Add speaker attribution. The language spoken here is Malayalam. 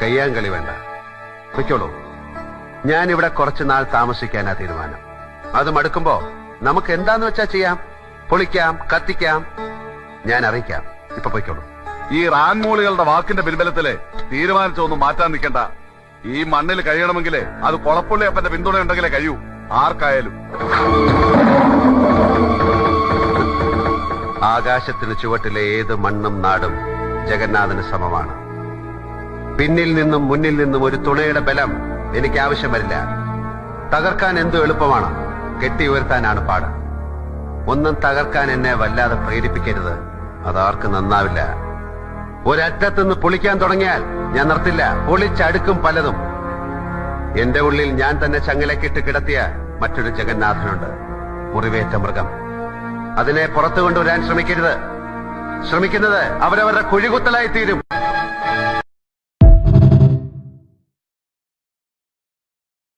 Speaker 1: കയ്യാങ്കളി വേണ്ട. പൊയ്ക്കോളൂ. ഞാനിവിടെ കുറച്ചുനാൾ താമസിക്കാനാ തീരുമാനം. അത് മടുക്കുമ്പോ നമുക്ക് എന്താന്ന് വെച്ചാ ചെയ്യാം. പൊളിക്കാം, കത്തിക്കാം. ഞാൻ അറിയിക്കാം. ഇപ്പൊ പൊയ്ക്കോളൂ.
Speaker 2: ഈ റാൻമൂളികളുടെ വാക്കിന്റെ പിൻബലത്തില് തീരുമാനിച്ചൊന്നും മാറ്റാൻ നിൽക്കണ്ട. ഈ മണ്ണിൽ കഴിയണമെങ്കിലേ അത് കൊളപ്പുള്ളിയപ്പന്റെ പിന്തുണയുണ്ടെങ്കിലേ കഴിയൂ. ആർക്കായാലും.
Speaker 1: ആകാശത്തിന് ചുവട്ടിലെ ഏത് മണ്ണും നാടും ജഗന്നാഥന് സമമാണ്. പിന്നിൽ നിന്നും മുന്നിൽ നിന്നും ഒരു തുണയുടെ ബലം എനിക്ക് ആവശ്യം വരില്ല. തകർക്കാൻ എന്തു എളുപ്പമാണ്, കെട്ടി ഉയർത്താനാണ് പാട്. ഒന്നും തകർക്കാൻ എന്നെ വല്ലാതെ പ്രേരിപ്പിക്കരുത്. അതാർക്ക് നന്നാവില്ല. ഒരറ്റത്തുനിന്ന് പൊളിക്കാൻ തുടങ്ങിയാൽ ഞാൻ നിർത്തില്ല. പൊളിച്ചടുക്കും പലതും. എന്റെ ഉള്ളിൽ ഞാൻ തന്നെ ചങ്ങലക്കിട്ട് കിടത്തിയ മറ്റൊരു ജഗന്നാഥനുണ്ട്. മുറിവേറ്റ മൃഗം. അതിനെ പുറത്തു കൊണ്ടുവരാൻ ശ്രമിക്കരുത്. ശ്രമിക്കുന്നത് അവരവരുടെ കുഴികുത്തലായി തീരും.